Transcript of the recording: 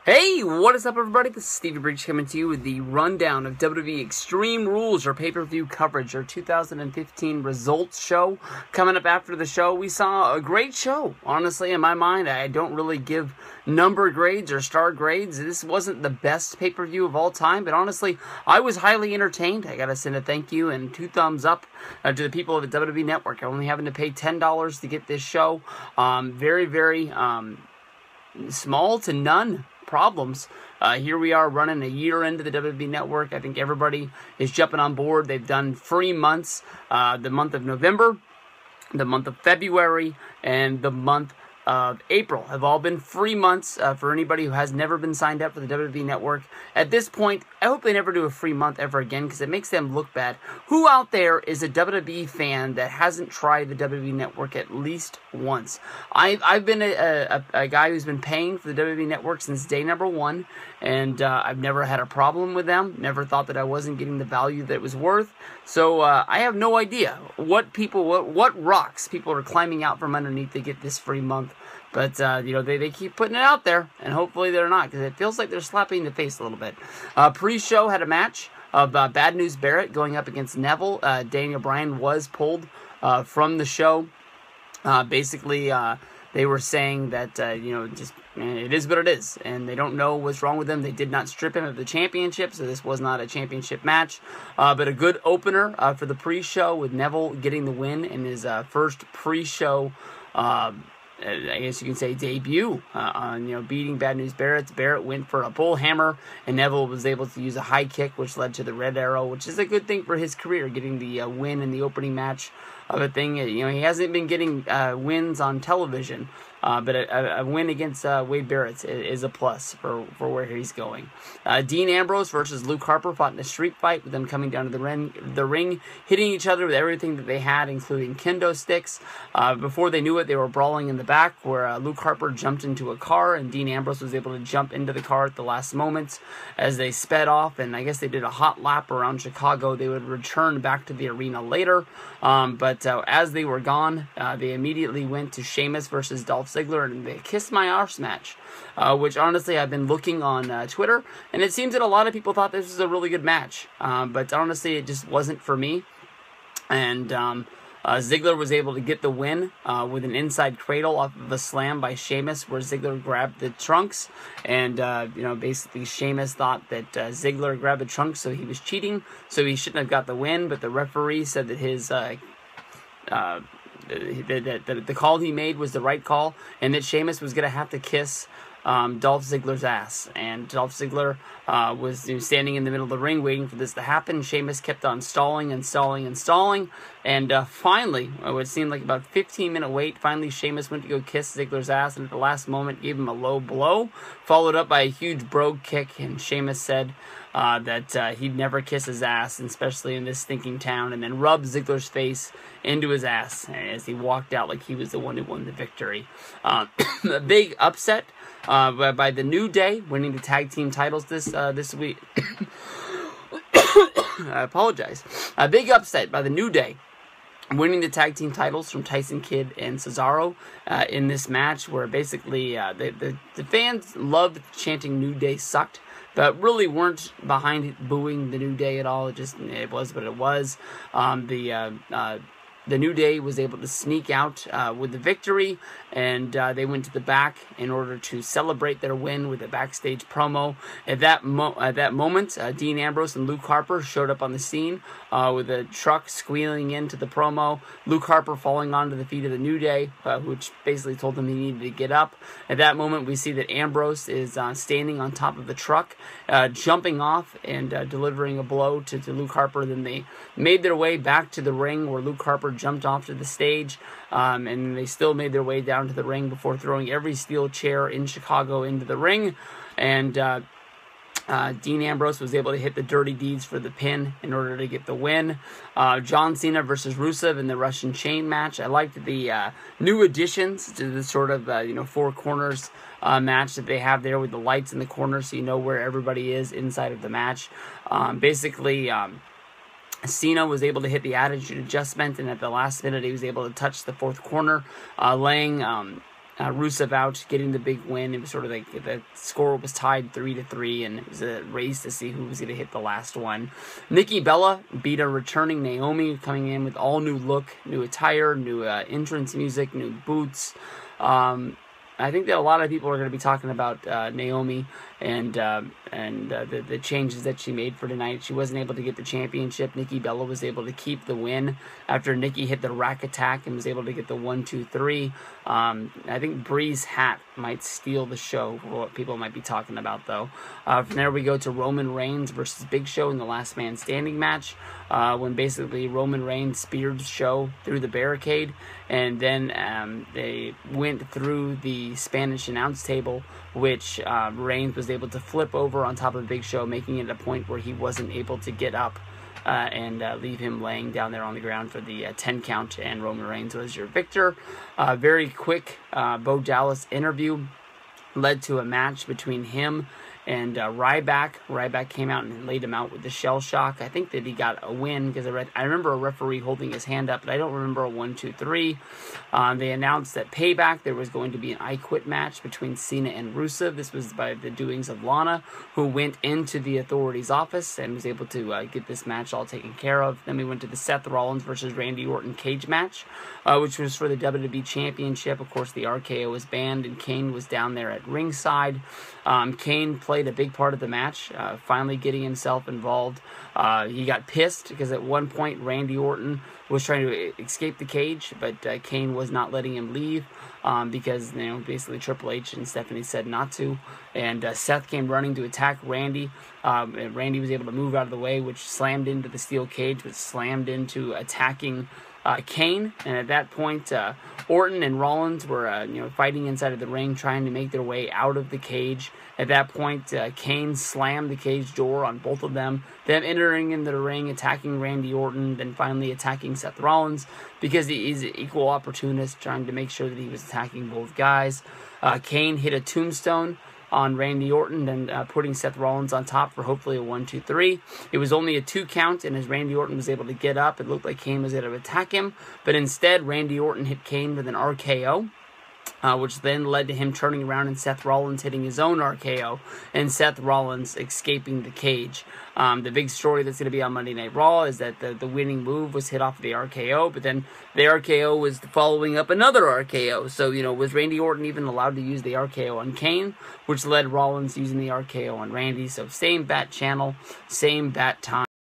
Hey, what is up, everybody? This is Stevie Breach coming to you with the rundown of WWE Extreme Rules, our pay-per-view coverage, our 2015 results show. Coming up after the show, we saw a great show. Honestly, in my mind, I don't really give number grades or star grades. This wasn't the best pay-per-view of all time, but honestly, I was highly entertained. I gotta send a thank you and 2 thumbs up to the people of the WWE Network. Only having to pay $10 to get this show. Very small to none problems. Here we are running a year into the WWE Network. I think everybody is jumping on board. They've done free months, the month of November, the month of February, and the month of April have all been free months for anybody who has never been signed up for the WWE Network. At this point, I hope they never do a free month ever again because it makes them look bad. Who out there is a WWE fan that hasn't tried the WWE Network at least once? I've been a guy who's been paying for the WWE Network since day number 1, and I've never had a problem with them. Never thought that I wasn't getting the value that it was worth. So I have no idea what rocks people are climbing out from underneath to get this free month. But, they keep putting it out there, and hopefully they're not, because it feels like they're slapping in the face a little bit. Pre-show had a match of Bad News Barrett going up against Neville. Daniel Bryan was pulled from the show. They were saying that, it is what it is, and they don't know what's wrong with him. They did not strip him of the championship, so this was not a championship match. But a good opener for the pre-show with Neville getting the win in his first pre-show I guess you can say debut on beating Bad News Barrett. Barrett went for a bull hammer, and Neville was able to use a high kick, which led to the Red Arrow, which is a good thing for his career, getting the win in the opening match of a thing. He hasn't been getting wins on television, but a win against Wade Barrett is a plus for where he's going. Dean Ambrose versus Luke Harper fought in a street fight, with them coming down to the ring, hitting each other with everything that they had, including kendo sticks. Before they knew it, they were brawling in the back, where Luke Harper jumped into a car, and Dean Ambrose was able to jump into the car at the last moment as they sped off, and I guess they did a hot lap around Chicago. They would return back to the arena later, but as they were gone, they immediately went to Sheamus versus Dolph Ziggler, and they kissed my arse match, which honestly I've been looking on Twitter, and it seems that a lot of people thought this was a really good match, but honestly it just wasn't for me. And Ziggler was able to get the win with an inside cradle off of a slam by Sheamus, where Ziggler grabbed the trunks, and basically Sheamus thought that Ziggler grabbed the trunks, so he was cheating, so he shouldn't have got the win. But the referee said that his the call he made was the right call, and that Sheamus was going to have to kiss Dolph Ziggler's ass, and Dolph Ziggler was standing in the middle of the ring waiting for this to happen. Sheamus kept on stalling, and finally, what seemed like about 15-minute wait, finally Sheamus went to go kiss Ziggler's ass, and at the last moment gave him a low blow, followed up by a huge brogue kick, and Sheamus said that he'd never kiss his ass, especially in this stinking town, and then rubbed Ziggler's face into his ass as he walked out like he was the one who won the victory. A big upset by the New Day, winning the tag team titles this week. I apologize. A big upset by the New Day, winning the tag team titles from Tyson Kidd and Cesaro in this match, where basically the fans loved chanting "New Day sucked," but really weren't behind booing the New Day at all. It was what it was. The New Day was able to sneak out with the victory, and they went to the back in order to celebrate their win with a backstage promo. At that moment, Dean Ambrose and Luke Harper showed up on the scene with a truck squealing into the promo. Luke Harper falling onto the feet of the New Day, which basically told him he needed to get up. At that moment, we see that Ambrose is standing on top of the truck, jumping off and delivering a blow to Luke Harper. Then they made their way back to the ring, where Luke Harper jumped off to the stage, and they still made their way down to the ring before throwing every steel chair in Chicago into the ring. And Dean Ambrose was able to hit the Dirty Deeds for the pin in order to get the win. John Cena versus Rusev in the Russian Chain match. I liked the new additions to the sort of four corners match that they have there, with the lights in the corners, so you know where everybody is inside of the match. Cena was able to hit the Attitude Adjustment, and at the last minute he was able to touch the fourth corner, laying Rusev out, getting the big win. It was sort of like the score was tied 3-3, and it was a race to see who was going to hit the last one. Nikki Bella beat a returning Naomi, coming in with all new look, new attire, new entrance music, new boots. I think that a lot of people are going to be talking about Naomi and the changes that she made for tonight. She wasn't able to get the championship. Nikki Bella was able to keep the win after Nikki hit the rack attack and was able to get the 1-2-3. I think Bree's hat might steal the show for what people might be talking about, though. From there we go to Roman Reigns versus Big Show in the Last Man Standing match, when basically Roman Reigns speared Show through the barricade, and then they went through the Spanish announce table, which Reigns was able to flip over on top of Big Show, making it a point where he wasn't able to get up and leave him laying down there on the ground for the 10 count, and Roman Reigns was your victor. Very quick Bo Dallas interview led to a match between him and Ryback. Ryback came out and laid him out with the shell shock. I think that he got a win because I remember a referee holding his hand up, but I don't remember a 1-2-3. They announced that Payback there was going to be an I Quit match between Cena and Rusev. This was by the doings of Lana, who went into the Authority's office and was able to get this match all taken care of. Then we went to the Seth Rollins versus Randy Orton cage match, which was for the WWE Championship. Of course, the RKO was banned, and Kane was down there at ringside. Kane played a big part of the match, finally getting himself involved. He got pissed because at one point Randy Orton was trying to escape the cage, but Kane was not letting him leave because basically Triple H and Stephanie said not to. And Seth came running to attack Randy. And Randy was able to move out of the way, which slammed into the steel cage, which slammed into attacking Kane. And at that point, Orton and Rollins were fighting inside of the ring, trying to make their way out of the cage. At that point, Kane slammed the cage door on both of them, entering into the ring, attacking Randy Orton, then finally attacking Seth Rollins because he's an equal opportunist, trying to make sure that he was attacking both guys. Kane hit a tombstone on Randy Orton, then putting Seth Rollins on top for hopefully a 1-2-3. It was only a 2 count, and as Randy Orton was able to get up, it looked like Kane was able to attack him, but instead Randy Orton hit Kane with an RKO, which then led to him turning around and Seth Rollins hitting his own RKO, and Seth Rollins escaping the cage. The big story that's going to be on Monday Night Raw is that the winning move was hit off of the RKO, but then the RKO was following up another RKO. So, was Randy Orton even allowed to use the RKO on Kane, which led Rollins using the RKO on Randy? So same bat channel, same bat time.